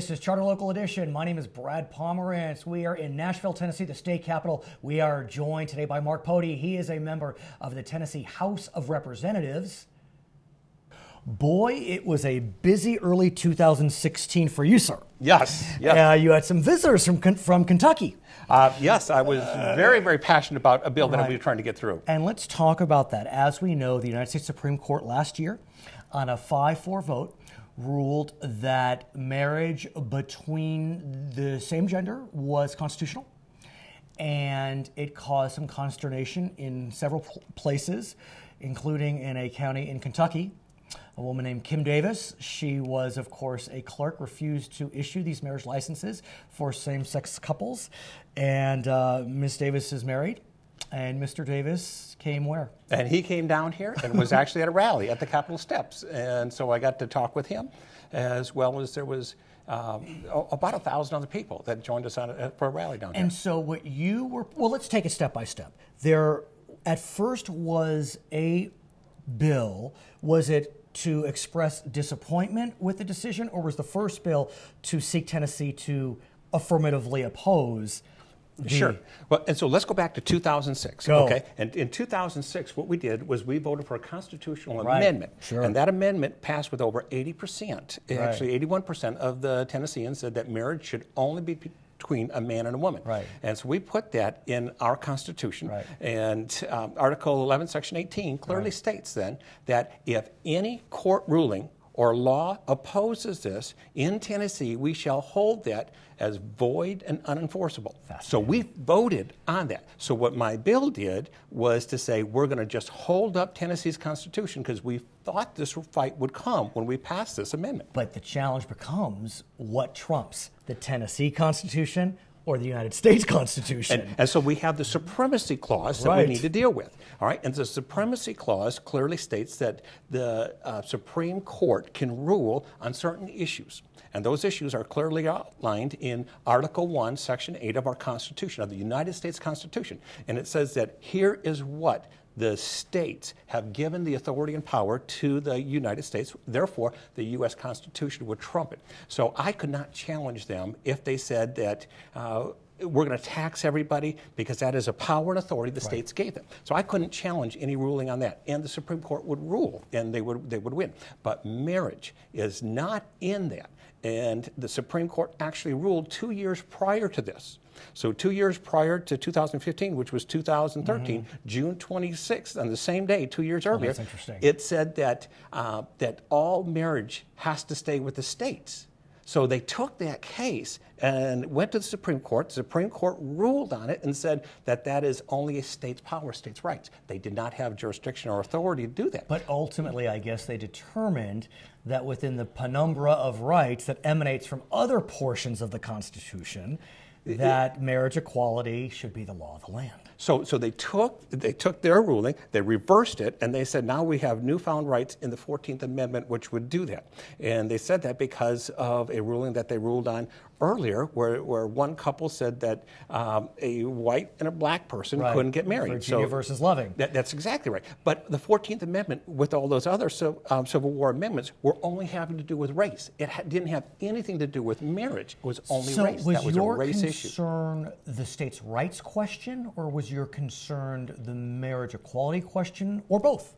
This is Charter Local Edition. My name is Brad Pomerance. We are in Nashville, Tennessee, the state capital. We are joined today by Mark Pody. He is a member of the Tennessee House of Representatives. Boy, it was a busy early 2016 for you, sir. Yes. Yes. You had some visitors from Kentucky. Yes, I was very, very passionate about a bill that we were trying to get through. And let's talk about that. As we know, the United States Supreme Court last year, on a 5-4 vote, ruled that marriage between the same gender was constitutional. And it caused some consternation in several places, including in a county in Kentucky. A woman named Kim Davis, she was, of course, a clerk, refused to issue these marriage licenses for same-sex couples. And Ms. Davis is married, and Mr. Davis came where? And he came down here and was actually at a rally at the Capitol steps. And so I got to talk with him, as well as there was about 1,000 other people that joined us for a rally down here. And so what you were, well, let's take it step by step. There, at first, was a bill. Was it to express disappointment with the decision, or was the first bill to seek Tennessee to affirmatively oppose? Sure. Well, and so let's go back to 2006. Go. Okay. And in 2006, what we did was we voted for a constitutional amendment. Sure. And that amendment passed with over 80%. Actually, 81% of the Tennesseans said that marriage should only be between a man and a woman. Right. And so we put that in our Constitution. Right. And Article 11, Section 18 clearly states then that if any court ruling or law opposes this in Tennessee, we shall hold that as void and unenforceable. So we voted on that. So what my bill did was to say we're going to just hold up Tennessee's Constitution because we thought this fight would come when we passed this amendment. But the challenge becomes what trumps, the Tennessee Constitution or the United States Constitution? And so we have the supremacy clause that we need to deal with. All right, and the supremacy clause clearly states that the Supreme Court can rule on certain issues. And those issues are clearly outlined in Article 1, Section 8 of our Constitution, of the United States Constitution. And it says that here is what the states have given the authority and power to the United States. Therefore, the U.S. Constitution would trump it. So I could not challenge them if they said that we're going to tax everybody because that is a power and authority the states gave them. So I couldn't challenge any ruling on that. And the Supreme Court would rule, and they would win. But marriage is not in that. And the Supreme Court actually ruled 2 years prior to this. So 2 years prior to 2015, which was 2013, June 26th, on the same day, 2 years earlier, it said that that all marriage has to stay with the states. So they took that case and went to the Supreme Court. The Supreme Court ruled on it and said that that is only a state's power, state's rights. They did not have jurisdiction or authority to do that. But ultimately, I guess they determined that within the penumbra of rights that emanates from other portions of the Constitution, that marriage equality should be the law of the land. So they took their ruling, they reversed it, and they said now we have newfound rights in the 14th Amendment which would do that. And they said that because of a ruling that they ruled on earlier where one couple said that a white and a black person couldn't get married. Virginia versus Loving. That's exactly right. But the 14th Amendment, with all those other Civil War amendments, were only having to do with race. It didn't have anything to do with marriage. It was only race. That was a race issue. Was your concern the states' rights question, or was your concern the marriage equality question, or both?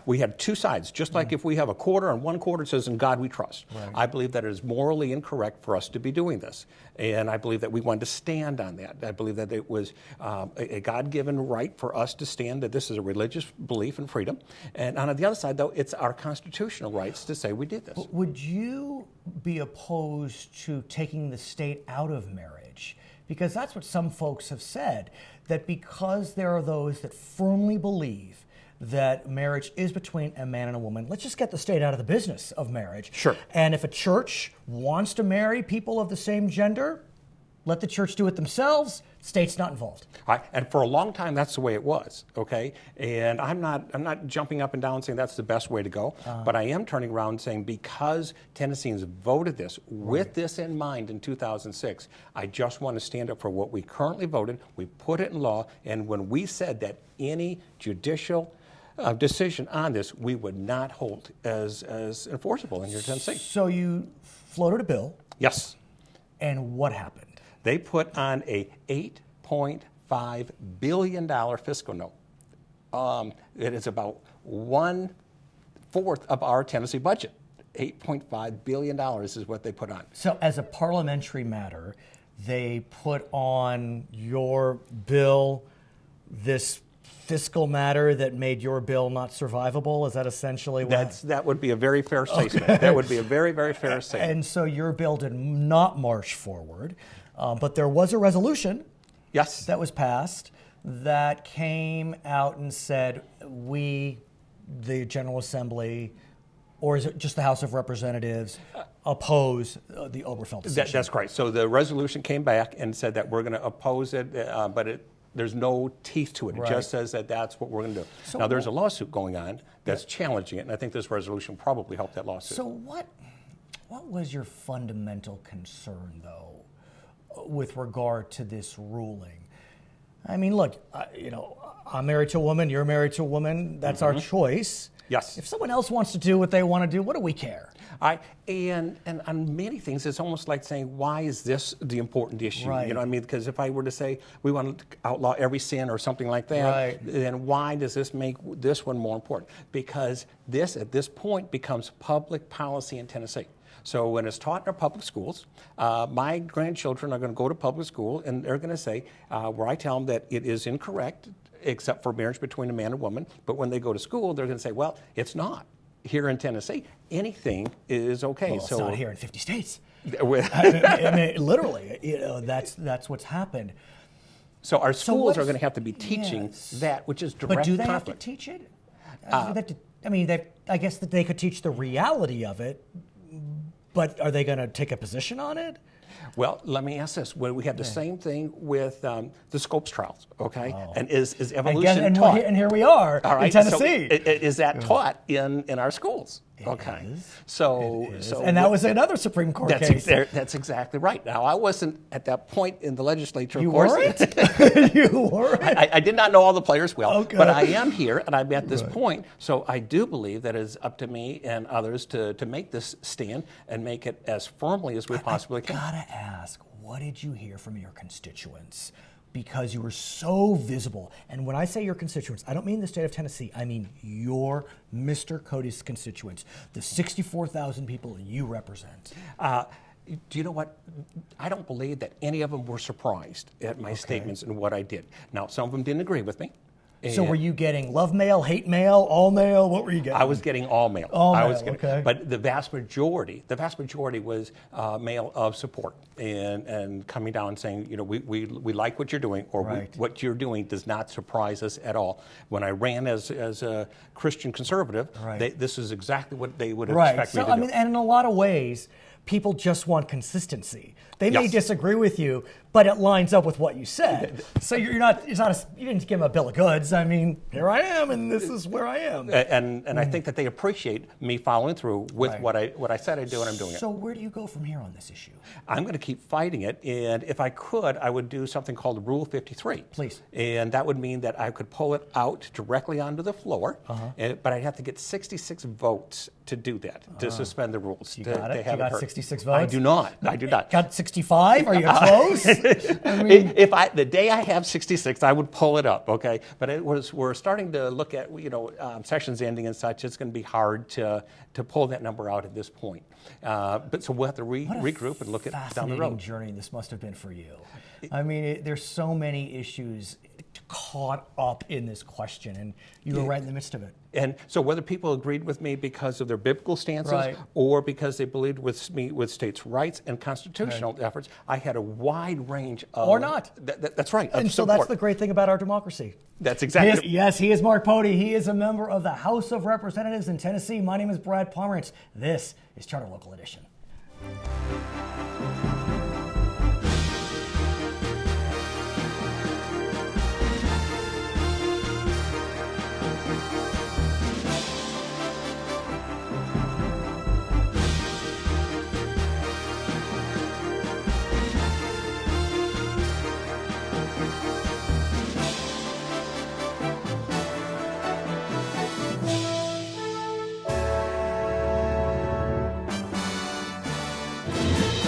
We had two sides, just like if we have a quarter and one quarter says, in God we trust. I believe that it is morally incorrect for us to be doing this. And I believe that we wanted to stand on that. I believe that it was a God-given right for us to stand, that this is a religious belief and freedom. And on the other side, though, it's our constitutional rights to say we did this. Would you be opposed to taking the state out of marriage? Because that's what some folks have said, that because there are those that firmly believe that marriage is between a man and a woman, let's just get the state out of the business of marriage. Sure. And if a church wants to marry people of the same gender, let the church do it themselves. State's not involved. And for a long time, that's the way it was. Okay, and I'm not jumping up and down saying that's the best way to go, but I am turning around saying because Tennesseans voted this with this in mind in 2006, I just want to stand up for what we currently voted. We put it in law, and when we said that any judicial decision on this, we would not hold as enforceable in here in Tennessee. So you floated a bill. Yes. And what happened? They put on a $8.5 billion fiscal note. It is about 1/4 of our Tennessee budget. $8.5 billion is what they put on. So as a parliamentary matter, they put on your bill this fiscal matter that made your bill not survivable? Is that essentially what? That would be a very fair statement. Okay. That would be a very, very fair statement. And so your bill did not march forward, but there was a resolution yes. that was passed that came out and said, we, the General Assembly, or is it just the House of Representatives, oppose the Obergefell decision? That's correct. So the resolution came back and said that we're going to oppose it, but there's no teeth to it. It just says that that's what we're going to do. So now, there's a lawsuit going on that's challenging it, and I think this resolution probably helped that lawsuit. So what was your fundamental concern, though, with regard to this ruling? I mean, look, I'm married to a woman, you're married to a woman, that's our choice. Yes. If someone else wants to do what they want to do, what do we care? And on many things, it's almost like saying, why is this the important issue? Right. You know what I mean? Because if I were to say we want to outlaw every sin or something like that, then why does this make this one more important? Because this, at this point, becomes public policy in Tennessee. So when it's taught in our public schools, my grandchildren are going to go to public school, and they're going to say, where I tell them that it is incorrect, except for marriage between a man and woman. But when they go to school, they're going to say, well, it's not. Here in Tennessee, anything is okay. Well, it's not here in 50 states. I mean, literally, that's what's happened. So our schools are going to have to be teaching that, which is direct conflict. But do they conflict. have to teach it? I guess that they could teach the reality of it, but are they going to take a position on it? Well, let me ask this. When we had the same thing with the Scopes trials, okay? And is evolution taught? And here we are in Tennessee. So is that taught in our schools? Okay. So and that was another Supreme Court case. That's exactly right. Now, I wasn't at that point in the legislature, of you course. Weren't? You weren't? I did not know all the players well, okay. But I am here, and I'm at this point. So I do believe that it is up to me and others to make this stand and make it as firmly as we possibly can. I gotta ask, what did you hear from your constituents? Because you were so visible. And when I say your constituents, I don't mean the state of Tennessee. I mean your Mr. Cody's constituents, the 64,000 people you represent. Do you know what? I don't believe that any of them were surprised at my statements and what I did. Now, some of them didn't agree with me. So were you getting love mail, hate mail, all mail? What were you getting? I was getting all mail. Okay. But the vast majority was mail of support and coming down and saying, we like what you're doing, or what you're doing does not surprise us at all. When I ran as a Christian conservative, this is exactly what they would expect me to do. And in a lot of ways, people just want consistency. They may disagree with you, but it lines up with what you said. So you didn't give them a bill of goods. I mean, here I am, and this is where I am. And I think that they appreciate me following through with what I said I'd do, and I'm doing it. So where do you go from here on this issue? I'm going to keep fighting it, and if I could, I would do something called Rule 53. Please. And that would mean that I could pull it out directly onto the floor, but I'd have to get 66 votes to do that, to suspend the rules. You got it? You got 66 votes? I do not. Got 65? Are you close? The day I have 66, I would pull it up, okay? But we're starting to look at, sessions ending and such. It's going to be hard to pull that number out at this point. But so we'll have to regroup and look at down the road. Fascinating journey this must have been for you. I mean, there's so many issues caught up in this question, and you were right in the midst of it. And so whether people agreed with me because of their biblical stances or because they believed with me with states' rights and constitutional efforts, I had a wide range of... Or not. That's right. And so that's the great thing about our democracy. That's exactly... Yes, he is Mark Pody. He is a member of the House of Representatives in Tennessee. My name is Brad Pomerance. This is Charter Local Edition.